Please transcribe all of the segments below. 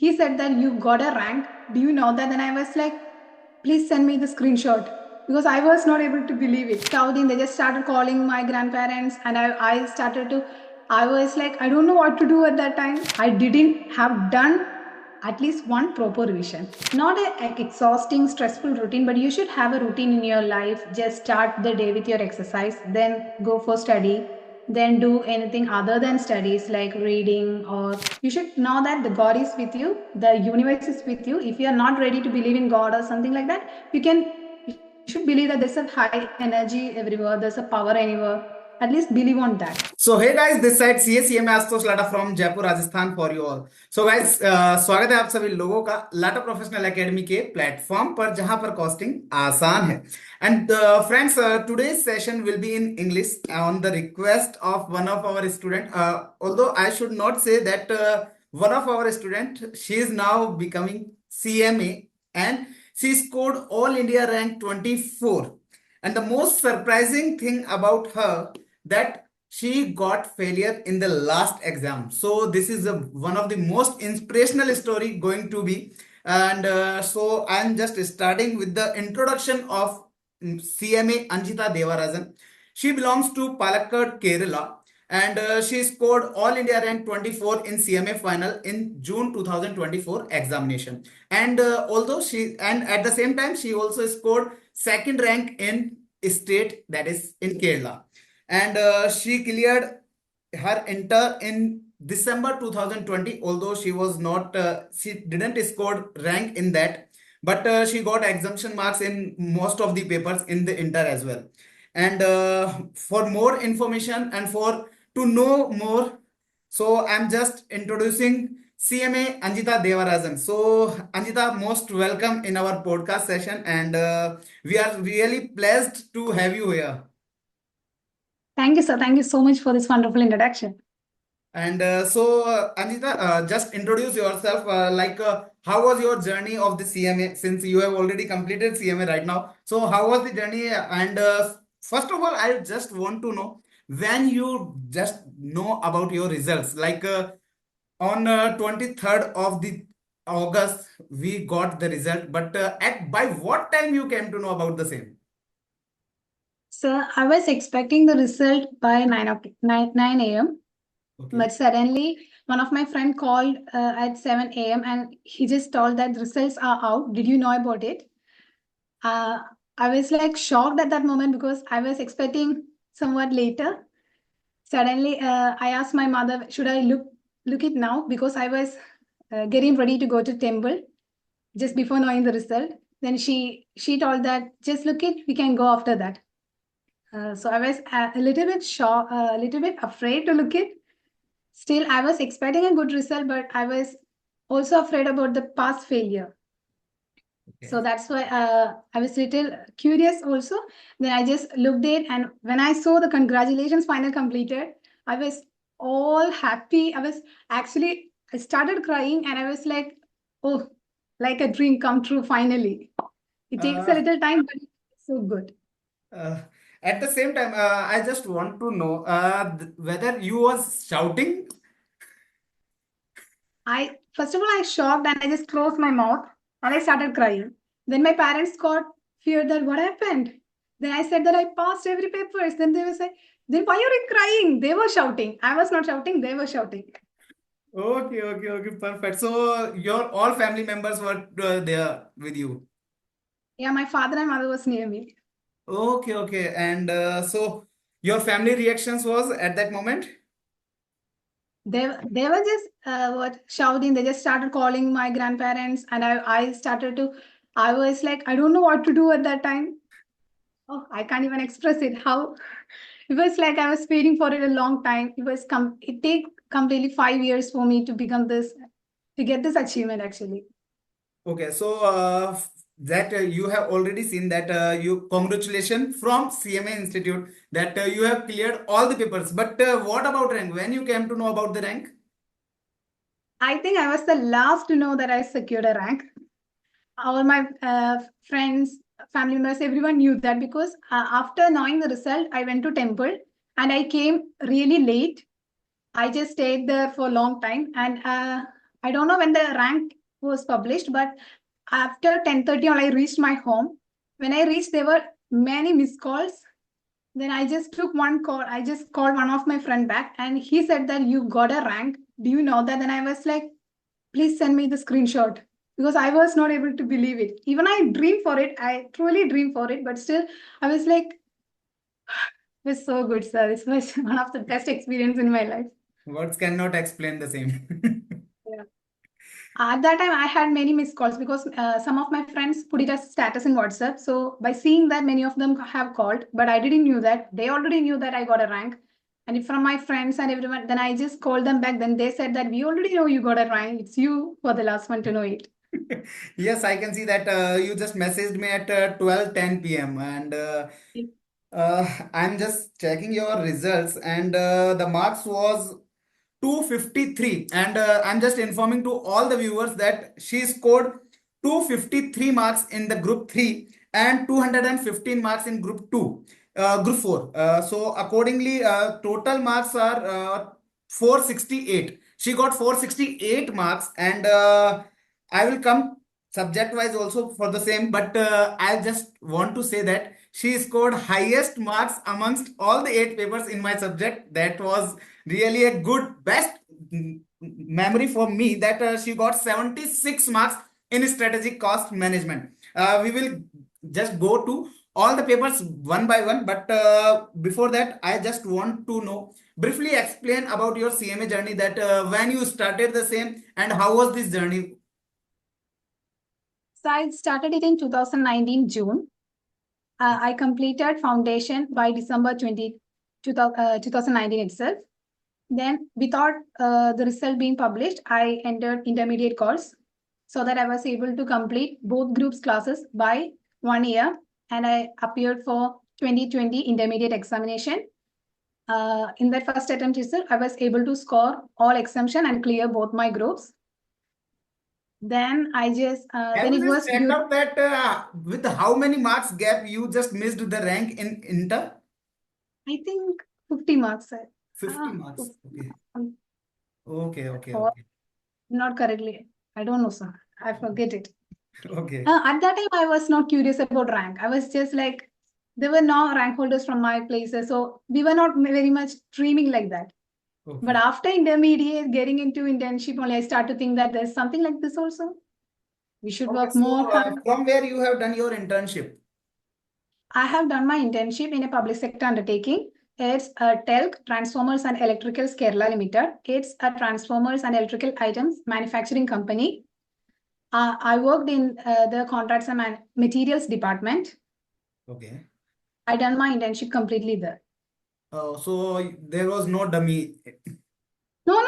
he said that you got a rank. Do you know that? Then I was like, please send me the screenshot because I was not able to believe it. Shouting, they just started calling my grandparents, and I started to. I was like, I don't know what to do at that time. I didn't have done at least one proper revision. Not a exhausting, stressful routine, but you should have a routine in your life. Just start the day with your exercise, then go for study, then do anything other than studies like reading, or you should know that the God is with you, the universe is with you. If you are not ready to believe in God or something like that, you should believe that there's a high energy everywhere, there's a power anywhere. At least believe on that. So hey guys, this side CA CMA ASHUTOश Lata from Jaipur Rajasthan for you all. So guys, स्वागत है आप सभी लोगों का लाटा professional academy के platform पर जहां पर कॉस्टिंग आसान है. And friends, today's session will be in English on the request of one of our student. Although I should not say that one of our student, she is now becoming CMA and she scored All India rank 24. And the most surprising thing about her that she got failure in the last exam. So this is one of the most inspirational story going to be. And so I'm just starting with the introduction of CMA Anjitha Devarajan. She belongs to Palakkad, Kerala, and she scored All India rank 24 in CMA final in June 2024 examination. And at the same time she also scored second rank in state, that is in Kerala, and she cleared her inter in December 2020. Although she didn't score rank in that, but she got exemption marks in most of the papers in the inter as well. And for more information and for to know more, so I'm just introducing CMA Anjitha Devarajan. So Anjitha, most welcome in our podcast session, and we are really pleased to have you here. Thank you, sir. Thank you so much for this wonderful introduction. And Anjitha, just introduce yourself. How was your journey of the CMA, since you have already completed CMA right now? So, how was the journey? And first of all, I just want to know when you just know about your results. On 23rd of the August, we got the result. But at by what time you came to know about the same? So I was expecting the result by 9 a.m. Okay. But suddenly, one of my friend called at 7 a.m. and he just told that the results are out. Did you know about it? I was like shocked at that moment because I was expecting somewhat later. Suddenly, I asked my mother, should I look it now? Because I was getting ready to go to temple just before knowing the result. Then she told that just look it, we can go after that. So I was a little bit shocked, a little bit afraid to look it. Still, I was expecting a good result, but I was also afraid about the past failure. Okay. So that's why I was little curious also. Then I just looked it, and when I saw the congratulations final completed, I was all happy. I started crying, and I was like, oh, like a dream come true finally. It takes a little time, but it's so good. At the same time, I just want to know whether you was shouting. First of all, I shocked and I just closed my mouth and I started crying. Then my parents got feared that what happened. Then I said that I passed every papers. Then they were saying, then why are you crying? They were shouting. I was not shouting. They were shouting. Okay, perfect. So your all family members were there with you. Yeah, my father and mother was near me. Okay. And so your family reactions was at that moment? They were just shouting. They just started calling my grandparents, and I was like, I don't know what to do at that time. Oh, I can't even express it. How it was like I was waiting for it a long time. It take completely 5 years for me to get this achievement actually. Okay, so that you have already seen that you congratulations from CMA Institute that you have cleared all the papers. But what about rank? When you came to know about the rank? I think I was the last to know that I secured a rank. All my friends, family members, everyone knew that because after knowing the result, I went to temple and I came really late. I just stayed there for a long time, and I don't know when the rank was published, but after 10:30 I reached my home. When I reached, there were many missed calls. Then I just took one call. I just called one of my friend back and he said that you got a rank. Do you know that? Then I was like, please send me the screenshot because I was not able to believe it. Even I dreamed for it. I truly dreamed for it, but still I was like, it was so good, sir. This was one of the best experience in my life. Words cannot explain the same. Yeah. At that time, I had many missed calls because some of my friends put it as status in WhatsApp. So by seeing that, many of them have called, but I didn't knew that. They already knew that I got a rank. And from my friends and everyone, then I just called them back. Then they said that we already know you got a rank. It's you for the last one to know it. Yes, I can see that you just messaged me at 12:10 p.m. and I'm just checking your results and the marks was 253 and I'm just informing to all the viewers that she scored 253 marks in the group 3 and 215 marks in group 2 group 4 so accordingly total marks are 468. She got 468 marks and I will come subject wise also for the same, but I just want to say that she scored highest marks amongst all the 8 papers in my subject. That was really a good best memory for me that she got 76 marks in strategic cost management. We will just go to all the papers one by one, but before that I just want to know, briefly explain about your CMA journey, that when you started the same and how was this journey. So I started it in 2019 June. I completed foundation by December 2019 itself. Then without the result being published, I entered intermediate course so that I was able to complete both groups classes by 1 year. And I appeared for 2020 intermediate examination. In that first attempt itself, I was able to score all exemption and clear both my groups. Then I just Have then you it just was checked due. out that with how many marks gap you just missed the rank in inter? I think 50 marks, sir. 50 marks. Okay. Um, Okay, okay, or okay. not correctly. I don't know, sir. I forget it. Okay. At that time, I was not curious about rank. I was just like, there were no rank holders from my places. So we were not very much dreaming like that. But Okay. after intermediate, getting into internship, only I start to think that there's something like this also. We should Okay. work more So hard. from where you have done your internship? I have done my internship in a public sector undertaking. It's a TELC, Transformers and Electricals Kerala Limited. It's a transformers and electrical items manufacturing company. I worked in the contracts and materials department. Okay. I done my internship completely there. So there was no dummy. No.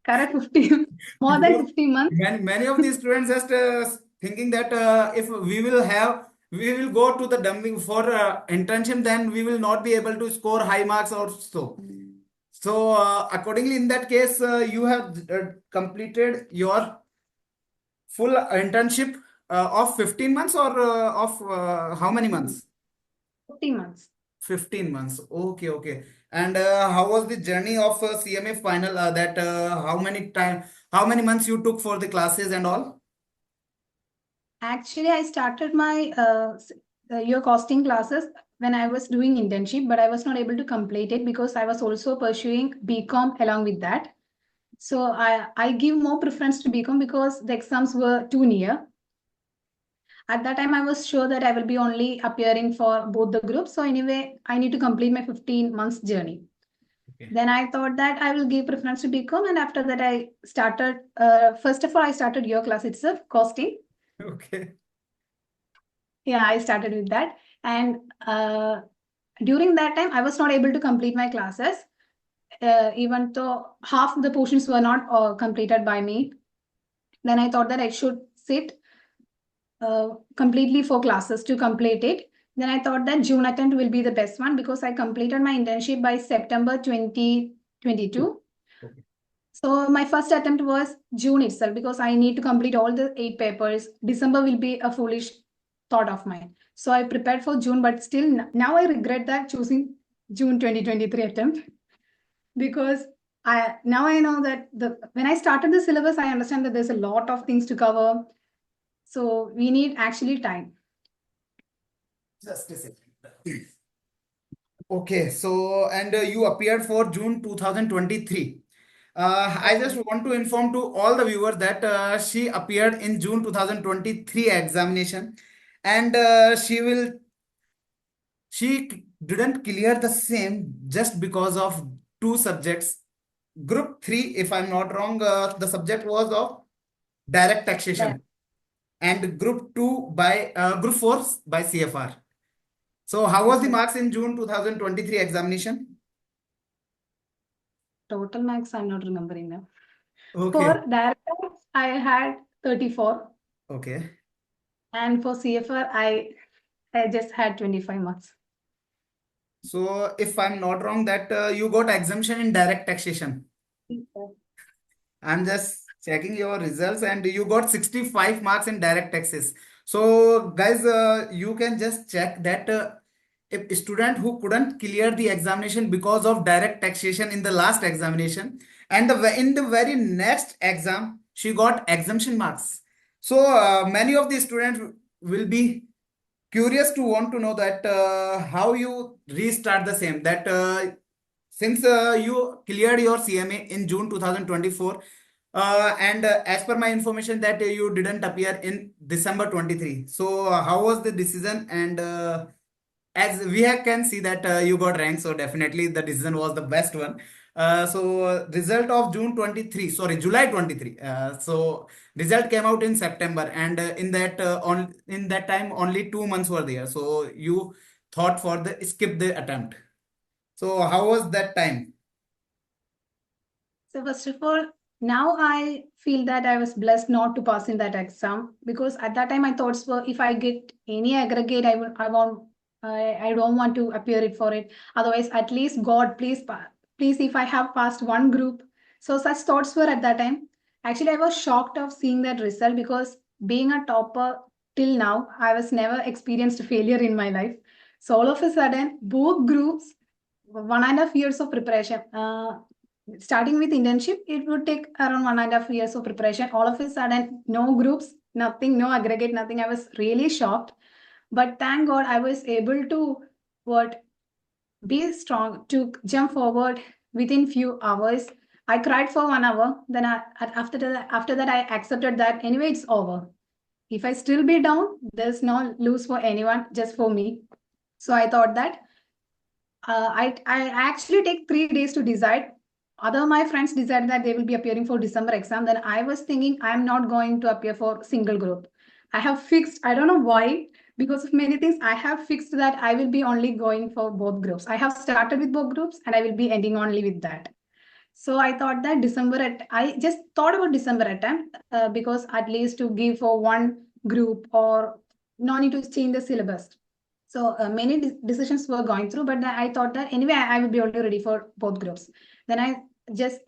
Correct 50, more than Because 50 months. many of these students just thinking that if we will go to the dummy for internship, then we will not be able to score high marks or so. So accordingly, in that case, you have completed your full internship of 15 months or of how many months? 50 months. 15 months. Okay, okay. And how was the journey of CMA final? That how many months you took for the classes and all? Actually, I started my year costing classes when I was doing internship, but I was not able to complete it because I was also pursuing BCom along with that. So I give more preference to BCom because the exams were too near. At that time, I was sure that I will be only appearing for both the groups. So anyway, I need to complete my 15 months journey. Okay. Then I thought that I will give preference to BCom. And after that, I started, first of all, I started your class itself, costing. Okay. Yeah, I started with that. And during that time, I was not able to complete my classes, even though half of the portions were not completed by me. Then I thought that I should sit completely for classes to complete it. Then I thought that June attempt will be the best one because I completed my internship by September 2022. Okay. So my first attempt was June itself because I need to complete all the 8 papers. December will be a foolish thought of mine. So I prepared for June, but still now I regret that choosing June 2023 attempt because now I know that when I started the syllabus, I understand that there's a lot of things to cover. So we need actually time. Just a second. Okay, so and you appeared for June 2023. I just want to inform to all the viewers that she appeared in June 2023 examination, and she didn't clear the same just because of two subjects. Group 3, if I'm not wrong, the subject was of direct Yeah. taxation, and group 2 by group 4 by CFR. So how was the Okay. marks in June 2023 examination? Total marks, I'm not remembering now. Okay. For direct tax, I had 34. Okay. And for CFR, I just had 25 marks. So if I'm not wrong, that you got exemption in direct taxation. I'm just checking your results, and you got 65 marks in direct taxes. So guys, you can just check that if a student who couldn't clear the examination because of direct taxation in the last examination, and in the very next exam, she got exemption marks. So many of the students will be curious to want to know that how you restart the same, that since you cleared your CMA in June 2024, and as per my information that you didn't appear in December 23. So how was the decision? And as we can see that you got ranked, so definitely the decision was the best one. So result of June 23, sorry, July 23. So result came out in September, and in that time only 2 months were there. So you thought for the skip the attempt. So how was that time? So first of all, now I feel that I was blessed not to pass in that exam, because at that time my thoughts were, if I get any aggregate, I don't want to appear it for it. Otherwise, at least God, please, if I have passed one group. So such thoughts were at that time. Actually, I was shocked of seeing that result, because being a topper till now, I was never experienced failure in my life. So all of a sudden, both groups, 1.5 years of preparation. Starting with internship, it would take around 1.5 years of preparation. All of a sudden, no groups, nothing, no aggregate, nothing. I was really shocked. But thank God I was able to be strong to jump forward within few hours. I cried for 1 hour. Then after that, I accepted that anyway, it's over. If I still be down, there's no lose for anyone, just for me. So I thought that I actually take 3 days to decide. Other my friends decided that they will be appearing for December exam. Then I was thinking I'm not going to appear for single group. I have fixed, I don't know why, because of many things, I have fixed that I will be only going for both groups. I have started with both groups and I will be ending only with that. So I thought that I just thought about December attempt, because at least to give for one group, or no need to change the syllabus. So many decisions were going through, but then I thought that anyway, I will be already ready for both groups. Then I just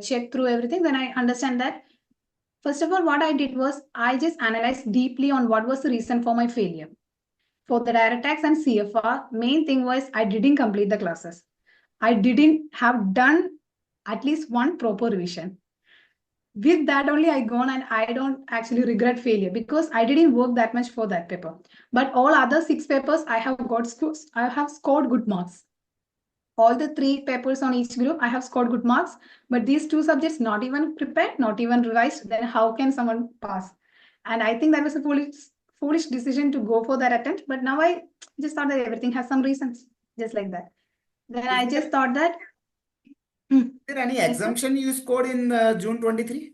checked through everything. Then I understand that, first of all, what I did was I just analyzed deeply on what was the reason for my failure. For the direct tax and CFR, main thing was I didn't complete the classes. I didn't have done at least one proper revision. With that only I gone, and I don't actually regret failure, because I didn't work that much for that paper. But all other 6 papers I have scored good marks. All the 3 papers on each group I have scored good marks, but these 2 subjects not even prepared, not even revised. Then how can someone pass? And I think that was a foolish decision to go for that attempt. But now I just thought that everything has some reasons, just like that. Then Is I just there, thought that, is there any yes, sir? exemption you scored in June 23?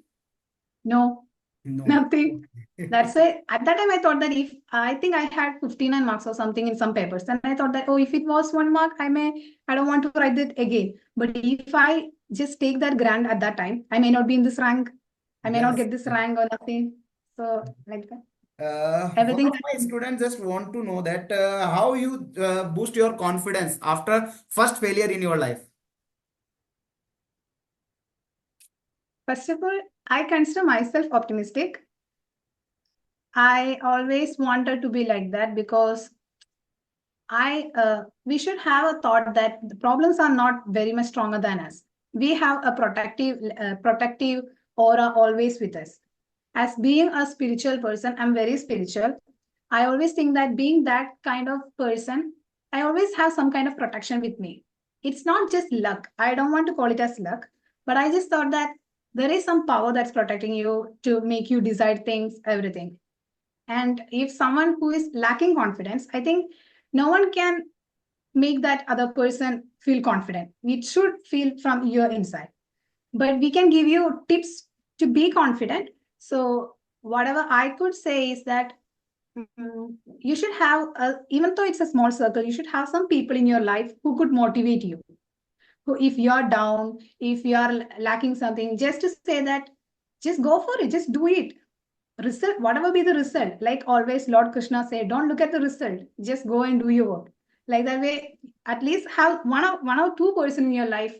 No, No. nothing. That's why at that time I thought that, if I think I had 59 marks or something in some papers, then I thought that, oh, if it was 1 mark, I don't want to write it again. But if I just take that grant at that time, I may not be in this rank. I may not Yes. get this rank or nothing. So like that, One everything. of my students just want to know that how you boost your confidence after first failure in your life. First of all, I consider myself optimistic. I always wanted to be like that, because we should have a thought that the problems are not very much stronger than us. we have a protective aura always with us. As being a spiritual person, I'm very spiritual. I always think that being that kind of person, I always have some kind of protection with me. It's not just luck. I don't want to call it as luck, but I just thought that there is some power that's protecting you to make you decide things, everything. And if someone who is lacking confidence, I think no one can make that other person feel confident. It should feel from your inside. But we can give you tips to be confident. So whatever I could say is that you should have, even though it's a small circle, you should have some people in your life who could motivate you. Who, if you're down, if you are lacking something, just to say that, just go for it, just do it. Result, whatever be the result, like always Lord Krishna said, don't look at the result, just go and do your work. Like that way, at least have one or two person in your life,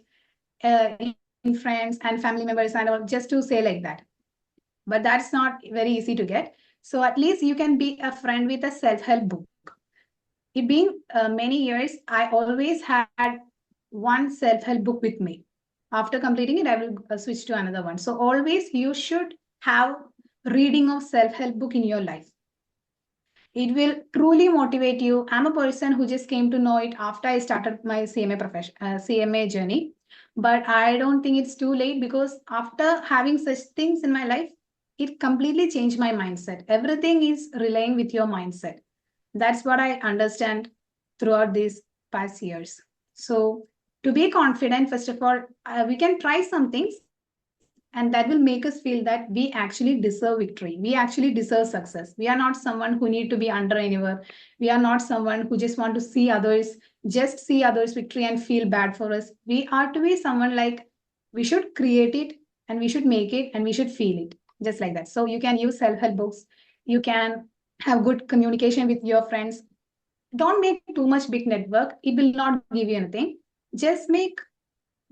in friends and family members and all, just to say like that. But that's not very easy to get. So at least you can be a friend with a self-help book. It being many years, I always had one self-help book with me. After completing it, I will switch to another one. So always you should have reading of self-help book in your life. It will truly motivate you. I'm a person who just came to know it after I started my CMA journey. But I don't think it's too late, because after having such things in my life, it completely changed my mindset. Everything is relying with your mindset. That's what I understand throughout these past years. So to be confident, first of all, we can try some things, and that will make us feel that we actually deserve victory. We actually deserve success. We are not someone who need to be under anywhere. We are not someone who just want to see others, just see others victory and feel bad for us. We are to be someone like, we should create it and we should make it and we should feel it, just like that. So you can use self-help books. You can have good communication with your friends. Don't make too much big network. It will not give you anything. Just make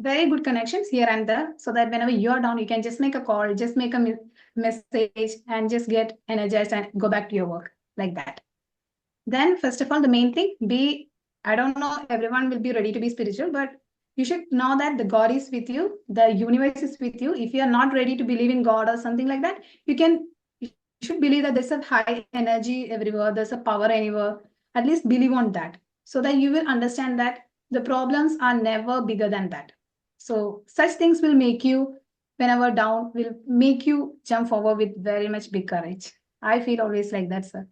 very good connections here and there, so that whenever you're down, you can just make a call, just make a message and just get energized and go back to your work, like that. Then first of all, the main thing, I don't know everyone will be ready to be spiritual, but you should know that the God is with you, the universe is with you. If you are not ready to believe in God or something like that, you should believe that there's a high energy everywhere, there's a power anywhere. At least believe on that, so that you will understand that the problems are never bigger than that. So such things will make you, whenever down, will make you jump forward with very much big courage. I feel always like that, sir.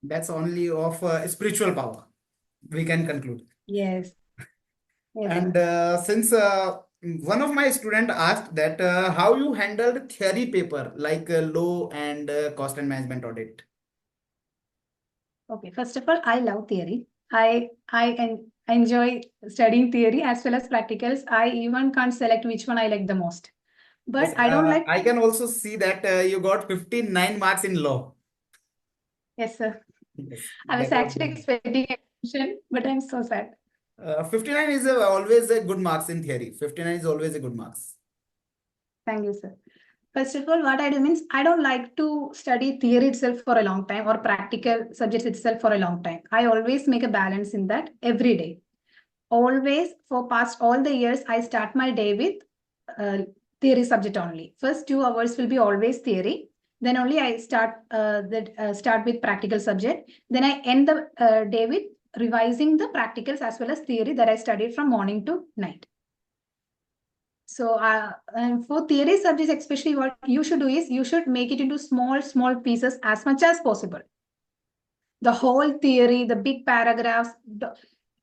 That's only of spiritual power, we can conclude. Yes. Yes, And sir. since one of my student asked that how you handled theory paper like law and cost and management audit. Okay, first of all, I love theory. I enjoy studying theory as well as practicals. I even can't select which one I like the most. Yes, But I don't like. I can also see that you got 59 marks in law. Yes, sir. Yes, I was that was actually good. expecting attention, but I'm so sad. 59 is always a good marks in theory. 59 is always a good marks. Thank you, sir. First of all, what I do means I don't like to study theory itself for a long time or practical subjects itself for a long time. I always make a balance in that every day. Always, for past all the years, I start my day with theory subject only. First 2 hours will be always theory. Then only I start with practical subject. Then I end the day with revising the practicals as well as theory that I studied from morning to night. So and for theory subjects, especially, what you should do is you should make it into small pieces as much as possible. The whole theory, the big paragraphs,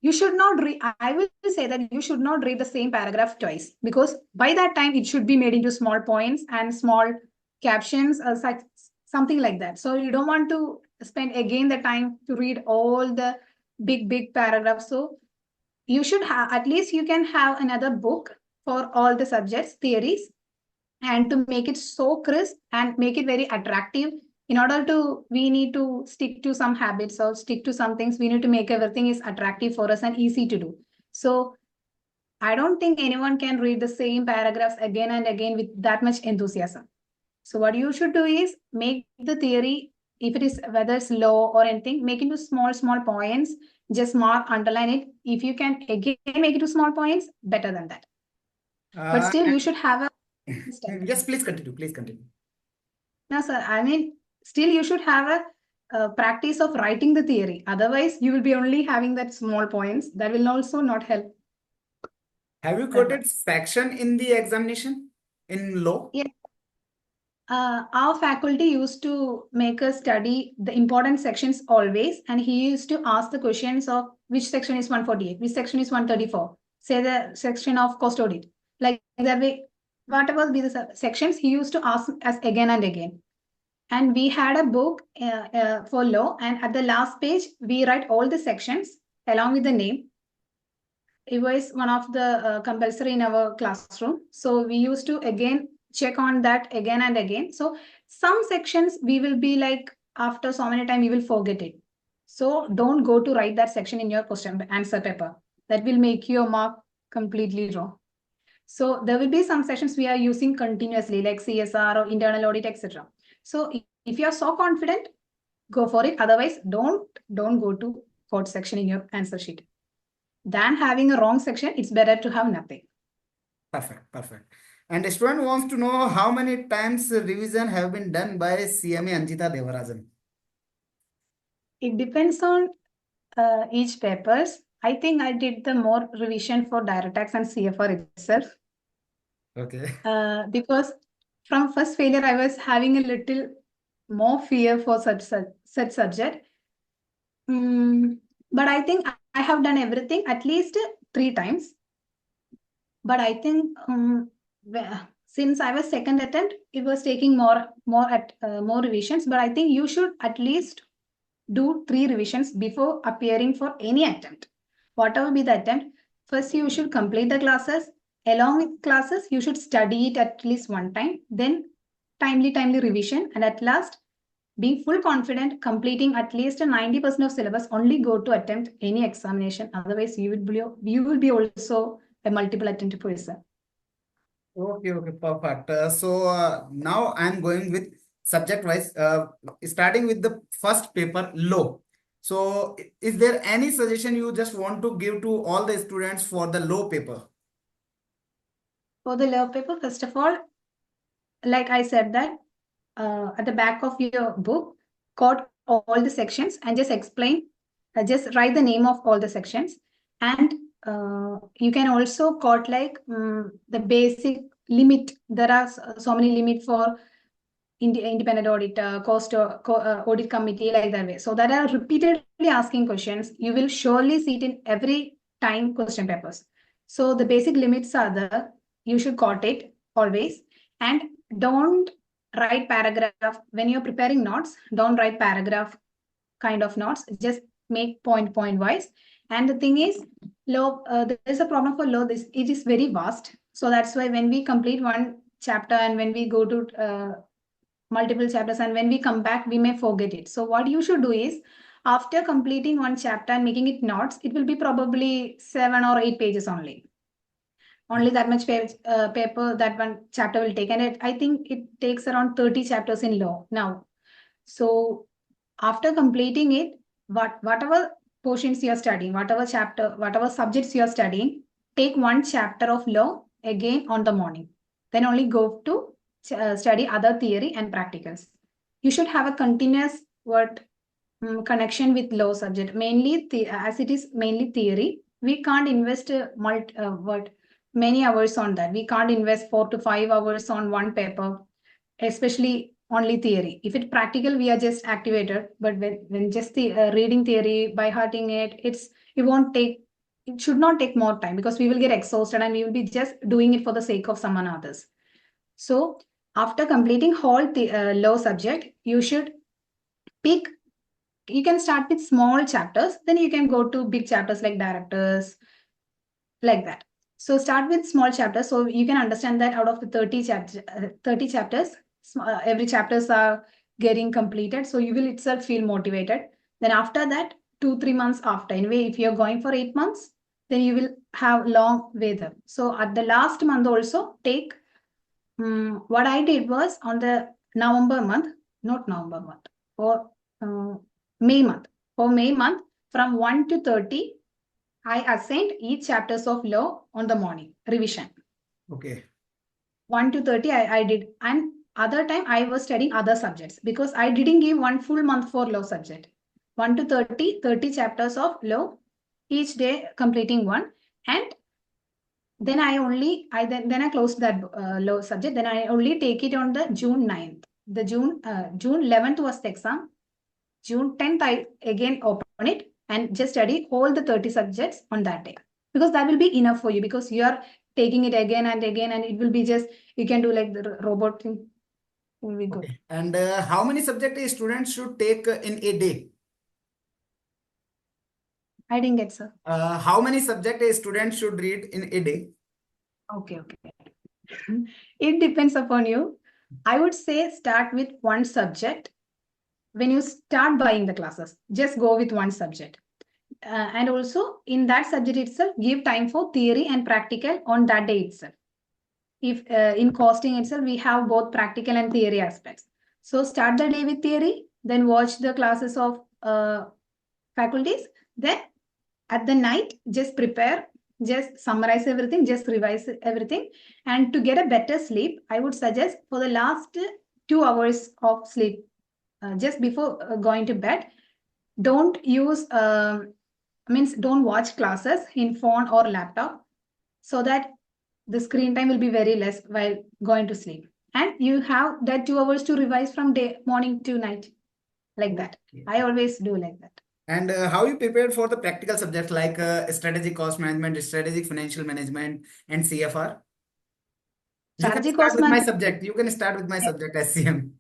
you should not read. I will say that you should not read the same paragraph twice, because by that time it should be made into small points and small captions or such, something like that. So you don't want to spend again the time to read all the big paragraphs. So you should have, at least you can have another book for all the subjects, theories, and to make it so crisp and make it very attractive. In order to, we need to stick to some habits or stick to some things. We need to make everything is attractive for us and easy to do. So I don't think anyone can read the same paragraphs again and again with that much enthusiasm. So what you should do is make the theory, if it is whether it's law or anything, make into small points. Just mark, underline it. If you can again make it to small points, better than that. But still, you And should have a yes, please continue. Please continue. no, sir. I mean, still you should have a practice of writing the theory. Otherwise, you will be only having that small points. That will also not help Have you that much. quoted section in the examination in law? Yeah. Our faculty used to make us study the important sections always, and he used to ask the questions of which section is 148, which section is 134, say the section of cost audit. Like that way, whatever be the sections, he used to ask us again and again. And we had a book for law, and at the last page, we write all the sections along with the name. It was one of the compulsory in our classroom. So we used to again check on that again and again. So some sections we will be like, after so many time, we will forget it. So don't go to write that section in your question answer paper. That will make your mark completely wrong. So there will be some sessions we are using continuously, like CSR or internal audit, etc. So if you are so confident, go for it. Otherwise, don't go to fourth section in your answer sheet. Than having a wrong section, it's better to have nothing. Perfect, perfect. And the student wants to know how many times revision have been done by CMA Anjitha Devarajan. It depends on each papers. I think I did the more revision for direct tax and CFR itself. Okay. Because from first failure, I was having a little more fear for such subject. But I think I have done everything at least 3 times. But I think since I was second attempt, it was taking more revisions. But I think you should at least do 3 revisions before appearing for any attempt. Whatever be the attempt, first you should complete the classes. Along with classes, you should study it at least one time. Then timely revision, and at last, being full confident, completing at least 90% of syllabus, only go to attempt any examination. Otherwise, you will be also a multiple attempt person. Okay, okay, perfect. Now I'm going with subject wise, starting with the first paper, law. So is there any suggestion you just want to give to all the students for the law paper? For the law paper, first of all, like I said that at the back of your book, quote all the sections and just explain, just write the name of all the sections. And you can also quote like the basic limit. There are so many limit for independent auditor, cost audit committee, like that way. So that are repeatedly asking questions. You will surely see it in every time question papers. So the basic limits are there. You should quote it always. And don't write paragraph. When you're preparing notes, don't write paragraph kind of notes. Just make point wise. And the thing is, law, there is a problem for law. It is very vast. So that's why when we complete one chapter and when we go to multiple chapters, and when we come back, we may forget it. So what you should do is, after completing one chapter and making it notes, it will be probably 7 or 8 pages only. Only that much paper that one chapter will take. And I think it takes around 30 chapters in law now. So after completing it, whatever portions you are studying, whatever chapter, whatever subjects you are studying, take one chapter of law again on the morning. Then only go to study other theory and practicals. You should have a continuous connection with law subject. Mainly, as it is mainly theory, we can't invest many hours on that. We can't invest 4 to 5 hours on one paper, especially only theory. If it's practical, we are just activated. But when just the reading theory, by hearting it, it should not take more time, because we will get exhausted and we will be just doing it for the sake of someone others. So after completing whole law subject, you should pick. You can start with small chapters, then you can go to big chapters like directors, like that. So start with small chapters, so you can understand that out of the 30 chapters, every chapters are getting completed. So you will itself feel motivated. Then after that, 2-3 months after, anyway, if you're going for 8 months, then you will have long way there. So at the last month also, take what I did was on the November month, not November month, or May month. For May month, from 1 to 30, I assigned each chapters of law on the morning revision. Okay. 1 to 30 I did. And other time I was studying other subjects because I didn't give one full month for law subject. 1 to 30 chapters of law, each day completing one. And then then I closed that law subject. Then I only take it on the June 9th. The June 11th was the exam. June 10th, I again open it and just study all the 30 subjects on that day. Because that will be enough for you because you are taking it again and again and it will be just, you can do like the robot thing. It will be good. Okay. And how many subjects a student should take in a day? I didn't get, sir. How many subjects a student should read in a day? Okay. It depends upon you. I would say start with one subject. When you start buying the classes, just go with one subject. And also in that subject itself, give time for theory and practical on that day itself. If in costing itself, we have both practical and theory aspects. So start the day with theory, then watch the classes of faculties. Then at the night, just prepare, just summarize everything, just revise everything. And to get a better sleep, I would suggest for the last 2 hours of sleep, just before going to bed, don't use, don't watch classes in phone or laptop so that the screen time will be very less while going to sleep. And you have that 2 hours to revise from morning to night, like that. Okay. I always do like that. And how you prepared for the practical subjects like strategic cost management, strategic financial management, and CFR? You can Strategy start cost with my management. subject. You can start with my subject, SCM.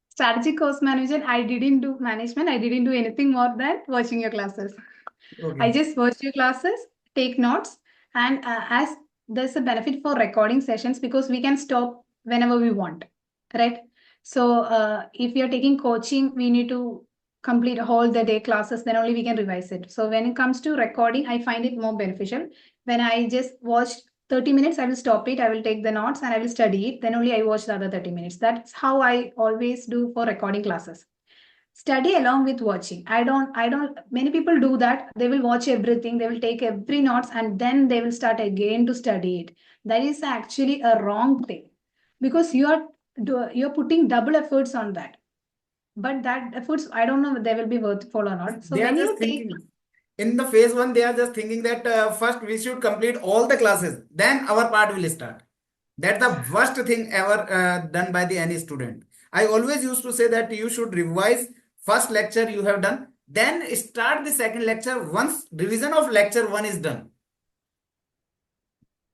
Strategy cost management, I didn't do management. I didn't do anything more than watching your classes. Okay. I just watch your classes, take notes, and as there's a benefit for recording sessions because we can stop whenever we want, right? So if you're taking coaching, we need to complete all the day classes, then only we can revise it. So when it comes to recording, I find it more beneficial. When I just watched 30 minutes, I will stop it, I will take the notes and I will study it. Then only I watch the other 30 minutes. That's how I always do for recording classes. Study along with watching. Many people do that. They will watch everything, they will take every notes and then they will start again to study it. That is actually a wrong thing because you're putting double efforts on that. But that efforts, I don't know if they will be worthwhile or not. So They are when just you take, thinking. In the phase one, they are just thinking that first we should complete all the classes, then our part will start. That's the worst thing ever done by the any student. I always used to say that you should revise first lecture you have done, then start the second lecture once revision of lecture one is done.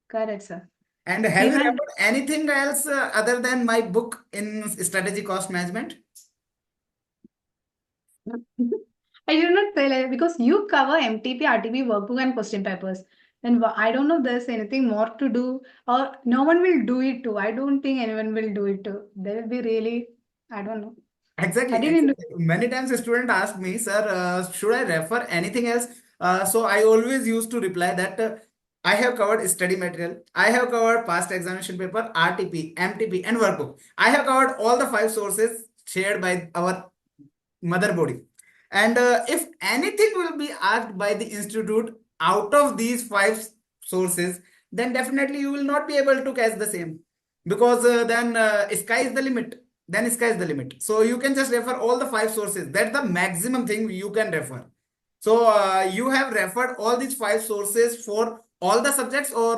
correct, sir. And have you Even read anything else other than my book in strategy cost management? I did not say like because you cover MTP, RTP, workbook, and question papers. And I don't know if there's anything more to do, or no one will do it too. I don't think anyone will do it too. They will be really, I don't know. I Exactly, didn't do. exactly. Many times a student asked me, sir, should I refer anything else? So I always used to reply that I have covered study material, I have covered past examination paper, RTP, MTP, and workbook. I have covered all the 5 sources shared by our mother body. And if anything will be asked by the institute out of these 5 sources, then definitely you will not be able to catch the same because then sky is the limit. Then sky is the limit. So you can just refer all the 5 sources. That's the maximum thing you can refer. So you have referred all these 5 sources for all the subjects, or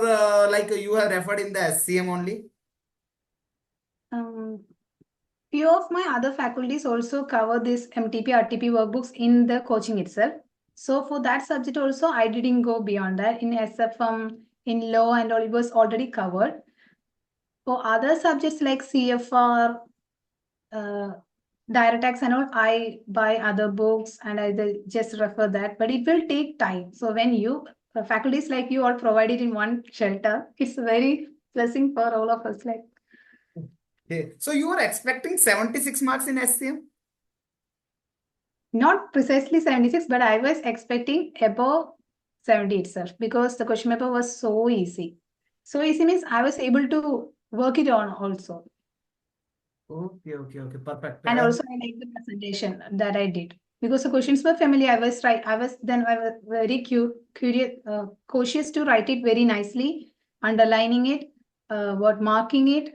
like you have referred in the SCM only? Few of my other faculties also cover this MTP, RTP workbooks in the coaching itself. So for that subject also, I didn't go beyond that. In SFM, in law and all, it was already covered. For other subjects like CFR, direct tax and all, I buy other books and I just refer that, but it will take time. So when you, faculties like you all provide it in one shelter, it's very blessing for all of us. Like, Okay. So you are expecting 76 marks in SCM? not precisely 76, but I was expecting above 70 itself because the question paper was so easy. So easy means I was able to work it on also. Okay, okay, okay, perfect. And also I like the presentation that I did because the questions were familiar. I was very curious, cautious to write it very nicely underlining it, what marking it,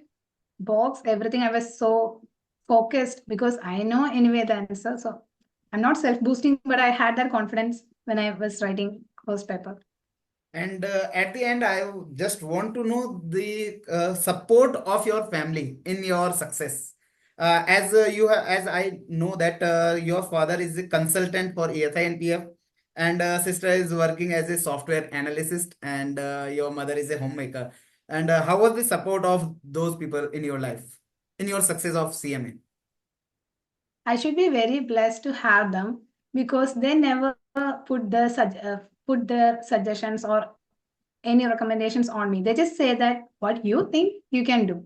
box, everything. I was so focused because I know anyway the answer. So I'm not self-boosting, but I had that confidence when I was writing first paper. And at the end, I just want to know the support of your family in your success. As I know that your father is a consultant for ESI and PF, and sister is working as a software analyst, and your mother is a homemaker. And how was the support of those people in your life, in your success of CMA? I should be very blessed to have them because they never put their suggestions or any recommendations on me. They just say that what you think you can do.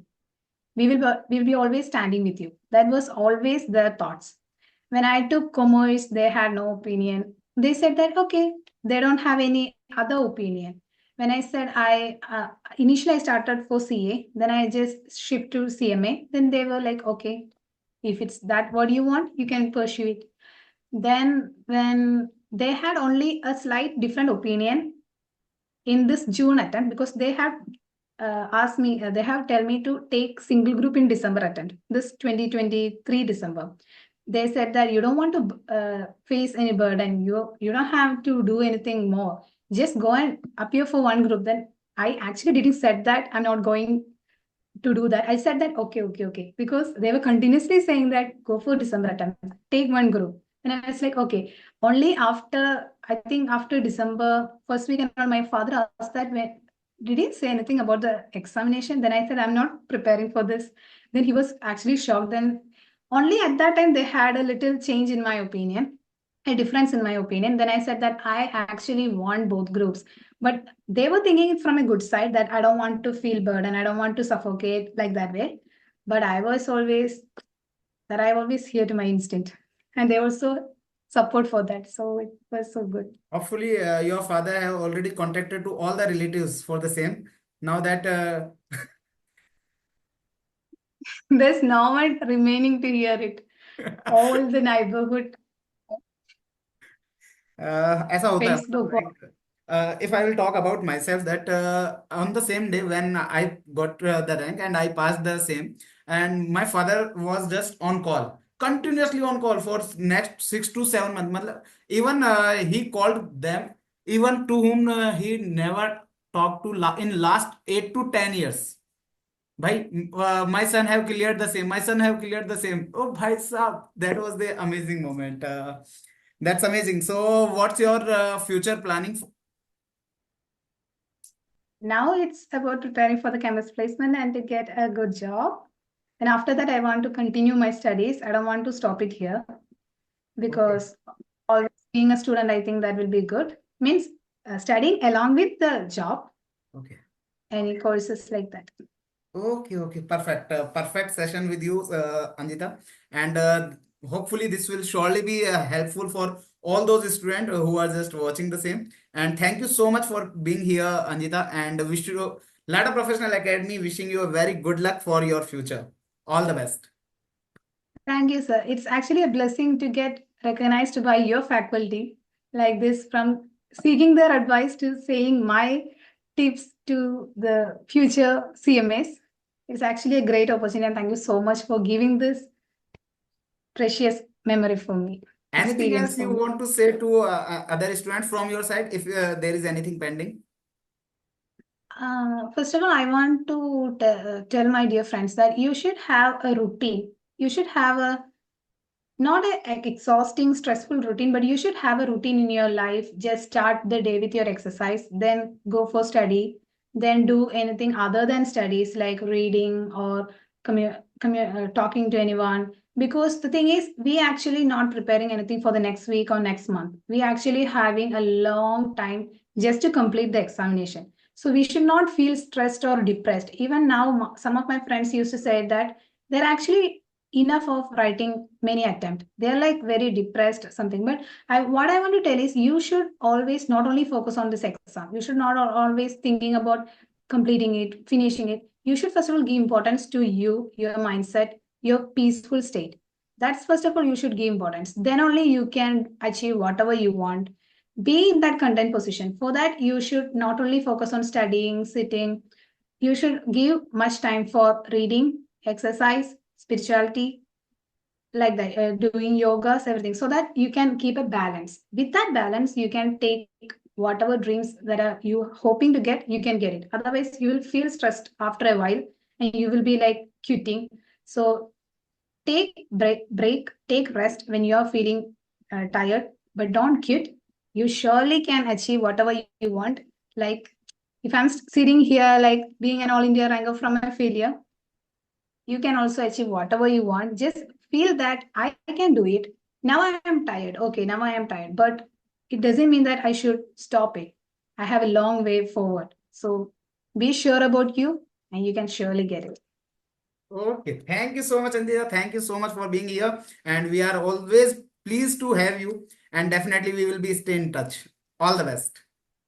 We will be always standing with you. That was always their thoughts. When I took commerce, they had no opinion. They said that okay, they don't have any other opinion. When I said initially I started for CA, then I just shift to CMA. Then they were like, okay, if it's that what you want, you can pursue it. Then when they had only a slight different opinion in this June attempt, because they have asked me, they have tell me to take single group in December attempt, this 2023 December. They said that you don't want to face any burden. You don't have to do anything more. Just go and appear for one group. Then I actually didn't said that I'm not going to do that. I said that okay, because they were continuously saying that go for December attempt, take one group. And I was like, okay. Only after, I think after December first week, and my father asked that when did he say anything about the examination? Then I said, I'm not preparing for this. Then he was actually shocked. Then only at that time they had a little change in my opinion, a difference in my opinion. Then I said that I actually want both groups. But they were thinking it from a good side that I don't want to feel burden, I don't want to suffocate like that way. But I always hear to my instinct, and they also support for that. So it was so good. Hopefully, your father have already contacted to all the relatives for the same. Now that There's no one remaining to hear it. All the neighborhood, ऐसा होता है मतलब Facebook. like if I will talk about myself that on the same day when I got the rank and I passed the same, and my father was just on call, continuously on call for next 6 to 7 months मतलब even he called them even to whom he never talked to in last 8 to 10 years. भाई my son have cleared the same, my son have cleared the same. Oh भाई साहब, that was the amazing moment. That's amazing. So what's your future planning? Now it's about preparing for the chemist placement and to get a good job. And after that, I want to continue my studies. I don't want to stop it here Okay. because always being a student, I think that will be good. Means studying along with the job, Okay. any courses like that. Okay, perfect. Perfect session with you, Anjita. And hopefully this will surely be helpful for all those students who are just watching the same. And thank you so much for being here, Anjita. And wish you Lata Professional Academy wishing you a very good luck for your future. All the best. Thank you, sir. It's actually a blessing to get recognized by your faculty like this, from seeking their advice to saying my tips to the future CMAs. It's actually a great opportunity, and thank you so much for giving this precious memory for me, Anything experience else for you me. want to say to other students from your side if there is anything pending? First of all, I want to tell my dear friends that you should have a routine. You should have a not a exhausting, stressful routine, but you should have a routine in your life. Just start the day with your exercise, then go for study, then do anything other than studies like reading or talking to anyone. Because the thing is, we actually not preparing anything for the next week or next month. We actually having a long time just to complete the examination. So we should not feel stressed or depressed. Even now, some of my friends used to say that they're actually enough of writing many attempts. They're like very depressed something. But what I want to tell is you should always not only focus on this exam. You should not always thinking about completing it, finishing it. You should first of all give importance to you, your mindset, your peaceful state. That's first of all you should give importance. Then only you can achieve whatever you want. Be in that content position. For that, you should not only focus on studying, sitting, you should give much time for reading, exercise, spirituality, like that, doing yogas, everything, so that you can keep a balance. With that balance, you can take whatever dreams that are you hoping to get, you can get it. Otherwise, you will feel stressed after a while and you will be like quitting. So take break, take rest when you are feeling tired, but don't quit. You surely can achieve whatever you want. Like if I'm sitting here like being an all India ranker from a failure, you can also achieve whatever you want. Just feel that I can do it. Now I am tired. Okay, now I am tired, but it doesn't mean that I should stop it. I have a long way forward. So be sure about you and you can surely get it. Okay, thank you so much, Anjitha. Thank you so much for being here. And we are always pleased to have you. And definitely we will be stay in touch. All the best.